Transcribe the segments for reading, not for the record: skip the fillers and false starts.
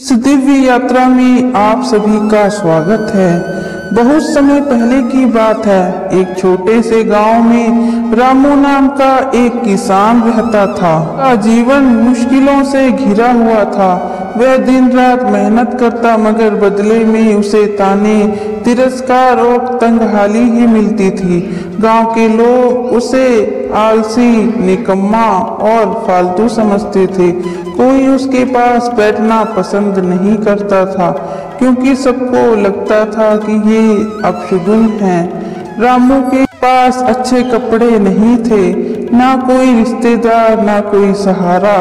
इस दिव्य यात्रा में आप सभी का स्वागत है। बहुत समय पहले की बात है। एक छोटे से गांव में रामू नाम का एक किसान रहता था। उसका जीवन मुश्किलों से घिरा हुआ था। वह दिन रात मेहनत करता, मगर बदले में उसे ताने, तिरस्कार और तंगहाली ही मिलती थी। गांव के लोग उसे आलसी, निकम्मा और फालतू समझते थे। कोई उसके पास बैठना पसंद नहीं करता था, क्योंकि सबको लगता था कि ये अपशगुन है। रामू के पास अच्छे कपड़े नहीं थे, ना कोई रिश्तेदार, ना कोई सहारा,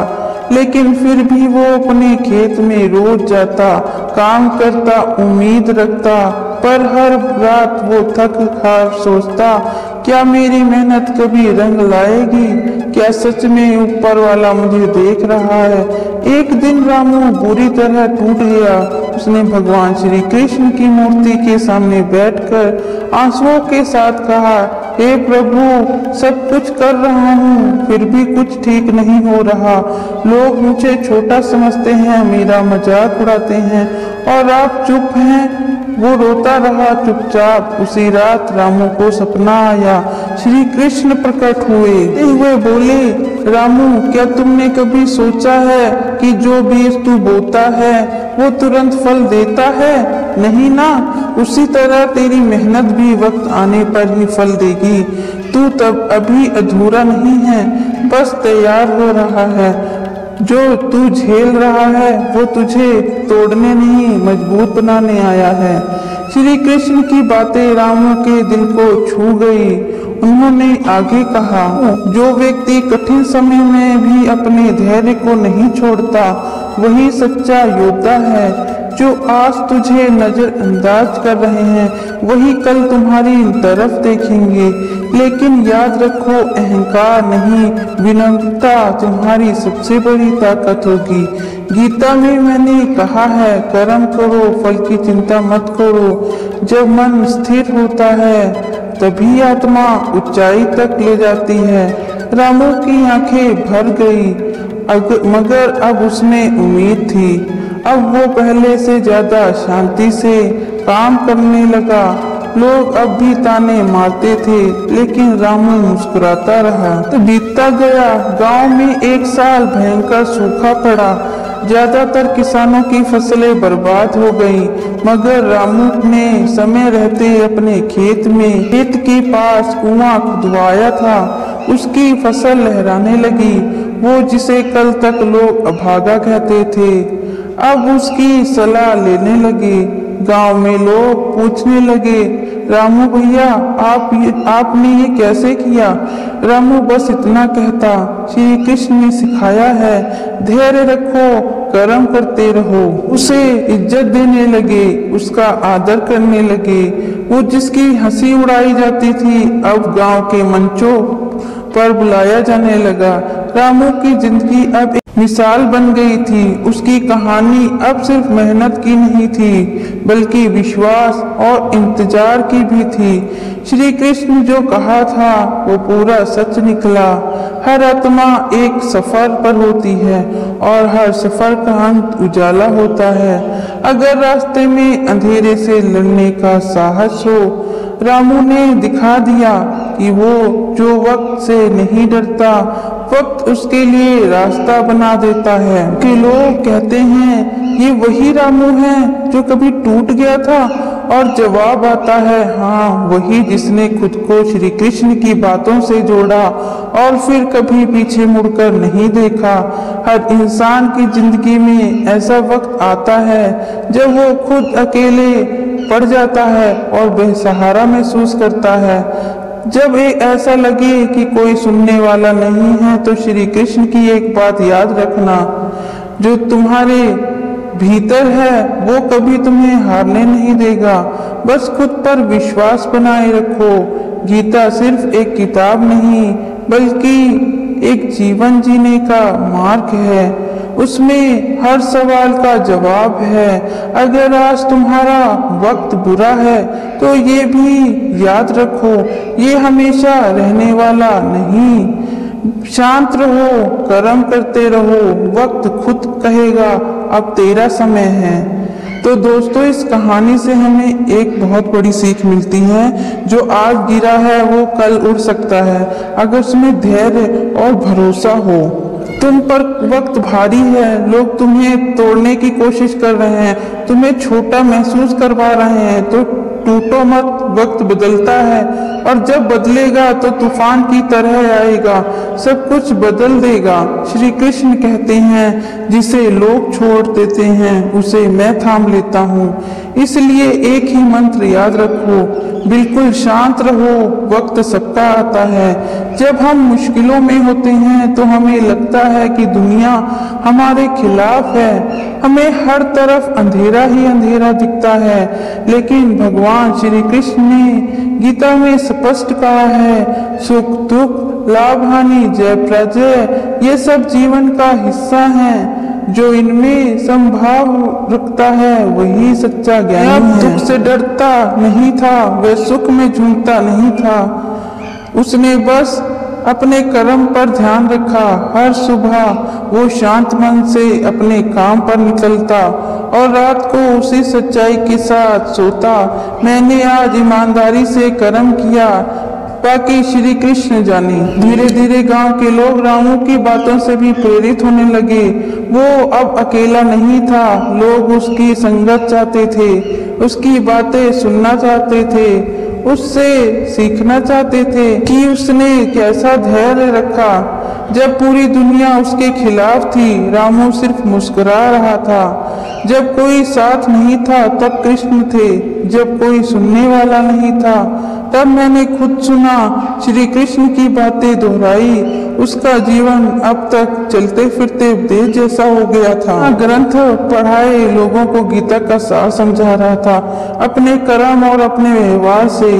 लेकिन फिर भी वो अपने खेत में रोज जाता, काम करता, उम्मीद रखता, पर हर रात वो थक हार सोचता, क्या मेरी मेहनत कभी रंग लाएगी? क्या सच में ऊपर वाला मुझे देख रहा है? एक दिन रामू बुरी तरह टूट गया। उसने भगवान श्री कृष्ण की मूर्ति के सामने बैठकर आंसुओं के साथ कहा, हे प्रभु, सब कुछ कर रहा हूँ, फिर भी कुछ ठीक नहीं हो रहा। लोग मुझे छोटा समझते हैं, मेरा मजाक उड़ाते हैं, और आप चुप हैं। वो रोता रहा चुपचाप। उसी रात रामू को सपना आया। श्री कृष्ण प्रकट हुए बोले, रामू, क्या तुमने कभी सोचा है कि जो बीज तू बोता है वो तुरंत फल देता है? नहीं ना। उसी तरह तेरी मेहनत भी वक्त आने पर ही फल देगी। तू तब अभी अधूरा नहीं है, बस तैयार हो रहा है। जो तू झेल रहा है वो तुझे तोड़ने नहीं, मजबूत बनाने आया है। श्री कृष्ण की बातें रामू के दिल को छू गई। उन्होंने आगे कहा, जो व्यक्ति कठिन समय में भी अपने धैर्य को नहीं छोड़ता, वही सच्चा योद्धा है। जो आज तुझे नजरअंदाज कर रहे हैं, वही कल तुम्हारी तरफ देखेंगे। लेकिन याद रखो, अहंकार नहीं, विनम्रता तुम्हारी सबसे बड़ी ताकत होगी। गीता में मैंने कहा है, कर्म करो, फल की चिंता मत करो। जब मन स्थिर होता है, तभी आत्मा ऊंचाई तक ले जाती है। रामू की आंखें भर गई, मगर अब उसमें उम्मीद थी। अब वो पहले से ज्यादा शांति से काम करने लगा। लोग अब भी ताने मारते थे, लेकिन रामू मुस्कुराता रहा। तो बीतता गया। गांव में एक साल भयंकर सूखा पड़ा। ज्यादातर किसानों की फसलें बर्बाद हो गईं, मगर रामू ने समय रहते अपने खेत के पास कुआं खुदवाया था। उसकी फसल लहराने लगी। वो जिसे कल तक लोग अभागा कहते थे, अब उसकी सलाह लेने लगे। गांव में लोग पूछने लगे, रामू भैया, आपने ये कैसे किया? रामू बस इतना कहता, श्री कृष्ण ने सिखाया है, धैर्य रखो, कर्म करते रहो। उसे इज्जत देने लगे, उसका आदर करने लगे। वो जिसकी हंसी उड़ाई जाती थी, अब गांव के मंचों पर बुलाया जाने लगा। रामू की जिंदगी अब एक मिसाल बन गई थी। उसकी कहानी अब सिर्फ मेहनत की नहीं थी, बल्कि विश्वास और इंतजार की भी थी। श्री कृष्ण जो कहा था वो पूरा सच निकला। हर आत्मा एक सफर पर होती है, और हर सफर का अंत उजाला होता है, अगर रास्ते में अंधेरे से लड़ने का साहस हो। रामू ने दिखा दिया कि वो जो वक्त से नहीं डरता, वक्त उसके लिए रास्ता बना देता है। कि लोग कहते हैं, ये वही रामू है जो कभी टूट गया था, और जवाब आता है, हाँ, वही जिसने खुद को श्री कृष्ण की बातों से जोड़ा और फिर कभी पीछे मुड़कर नहीं देखा। हर इंसान की जिंदगी में ऐसा वक्त आता है जब वो खुद अकेले पड़ जाता है और बेसहारा महसूस करता है। जब ऐसा लगे कि कोई सुनने वाला नहीं है, तो श्री कृष्ण की एक बात याद रखना, जो तुम्हारे भीतर है वो कभी तुम्हें हारने नहीं देगा। बस खुद पर विश्वास बनाए रखो। गीता सिर्फ एक किताब नहीं, बल्कि एक जीवन जीने का मार्ग है। उसमें हर सवाल का जवाब है। अगर आज तुम्हारा वक्त बुरा है, तो ये भी याद रखो, ये हमेशा रहने वाला नहीं। शांत रहो, कर्म करते रहो, वक्त खुद कहेगा अब तेरा समय है। तो दोस्तों, इस कहानी से हमें एक बहुत बड़ी सीख मिलती है। जो आज गिरा है वो कल उड़ सकता है, अगर उसमें धैर्य और भरोसा हो। तुम पर वक्त भारी है, लोग तुम्हें तोड़ने की कोशिश कर रहे हैं, तुम्हें छोटा महसूस करवा रहे हैं, तो टूटो मत। वक्त बदलता है और जब बदलेगा तो तूफान की तरह आएगा, सब कुछ बदल देगा। श्री कृष्ण कहते हैं, जिसे लोग छोड़ देते हैं उसे मैं थाम लेता हूँ। इसलिए एक ही मंत्र याद रखो, बिल्कुल शांत रहो। वक्त सबका आता है। जब हम मुश्किलों में होते हैं तो हमें लगता है कि दुनिया हमारे खिलाफ है, हमें हर तरफ अंधेरा ही अंधेरा दिखता है। लेकिन भगवान श्री कृष्ण ने गीता में स्पष्ट कहा है, सुख दुख लाभ हानि जय पराजय ये सब जीवन का हिस्सा है। जो इनमें संभाव रखता है वही सच्चा ज्ञानी है। दुख से डरता नहीं था, वह सुख में झूमता नहीं था। उसने बस अपने कर्म पर ध्यान रखा। हर सुबह वो शांत मन से अपने काम पर निकलता और रात को उसी सच्चाई के साथ सोता। मैंने आज ईमानदारी से कर्म किया, बाकी श्री कृष्ण जाने। धीरे धीरे गांव के लोग रामू की बातों से भी प्रेरित होने लगे। वो अब अकेला नहीं था, लोग उसकी संगत चाहते थे, उसकी बातें सुनना चाहते थे, उससे सीखना चाहते थे कि उसने कैसा धैर्य रखा। जब पूरी दुनिया उसके खिलाफ थी, रामू सिर्फ मुस्कुरा रहा था। जब कोई साथ नहीं था तब कृष्ण थे, जब कोई सुनने वाला नहीं था तब मैंने खुद सुना। श्री कृष्ण की बातें दोहराई। उसका जीवन अब तक चलते फिरते उपदेश जैसा हो गया था। ग्रंथ पढ़ाए लोगों को गीता का सार समझा रहा था, अपने कर्म और अपने व्यवहार से।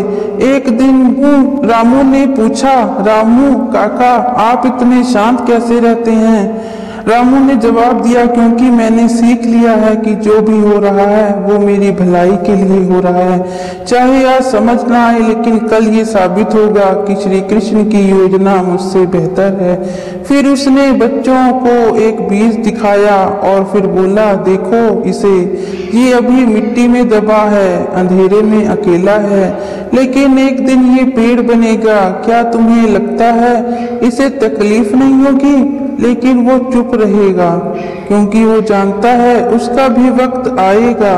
एक दिन रामू ने पूछा, रामू काका आप इतने शांत कैसे रहते हैं? रामू ने जवाब दिया, क्योंकि मैंने सीख लिया है कि जो भी हो रहा है वो मेरी भलाई के लिए हो रहा है। चाहे आज समझ ना आए, लेकिन कल ये साबित होगा कि श्री कृष्ण की योजना मुझसे बेहतर है। फिर उसने बच्चों को एक बीज दिखाया और फिर बोला, देखो इसे, ये अभी मिट्टी में दबा है, अंधेरे में अकेला है, लेकिन एक दिन ये पेड़ बनेगा। क्या तुम्हें लगता है इसे तकलीफ नहीं होगी? लेकिन वो चुप रहेगा, क्योंकि वो जानता है उसका भी वक्त आएगा।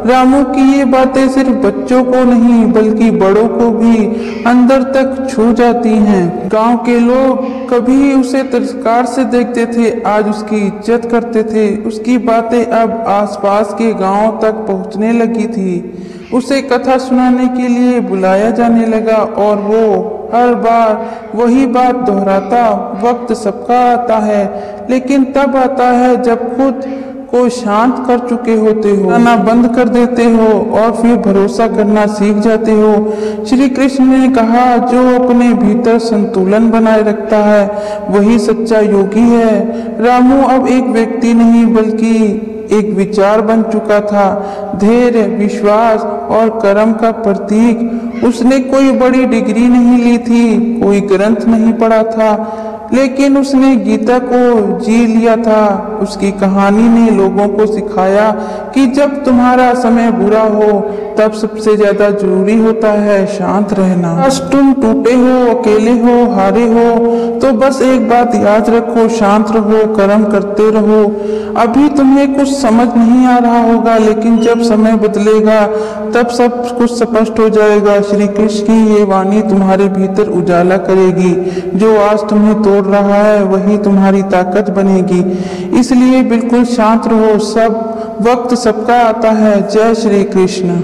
रामू की ये बातें सिर्फ बच्चों को नहीं बल्कि बड़ों को भी अंदर तक छू जाती हैं। गांव के लोग कभी उसे तिरस्कार से देखते थे, आज उसकी इज्जत करते थे। उसकी बातें अब आसपास के गांवों तक पहुंचने लगी थी। उसे कथा सुनाने के लिए बुलाया जाने लगा और वो हर बार वही बात दोहराता, वक्त सबका आता है, लेकिन तब आता है जब खुद को शांत कर चुके होते हो, आना बंद कर देते हो और फिर भरोसा करना सीख जाते हो। श्री कृष्ण ने कहा, जो अपने भीतर संतुलन बनाए रखता है वही सच्चा योगी है। रामू अब एक व्यक्ति नहीं बल्कि एक विचार बन चुका था, धैर्य, विश्वास और कर्म का प्रतीक। उसने कोई बड़ी डिग्री नहीं ली थी, कोई ग्रंथ नहीं पढ़ा था, लेकिन उसने गीता को जी लिया था। उसकी कहानी ने लोगों को सिखाया कि जब तुम्हारा समय बुरा हो तब सबसे ज्यादा जरूरी होता है शांत रहना। आज तुम टूटे हो, अकेले हो, हारे हो, तो बस एक बात याद रखो, शांत रहो, कर्म करते रहो। अभी तुम्हें कुछ समझ नहीं आ रहा होगा, लेकिन जब समय बदलेगा तब सब कुछ स्पष्ट हो जाएगा। श्री कृष्ण की ये वाणी तुम्हारे भीतर उजाला करेगी। जो आज तुम्हें तोड़ रहा है वही तुम्हारी ताकत बनेगी। इसलिए बिल्कुल शांत रहो, सब वक्त सबका आता है। जय श्री कृष्ण।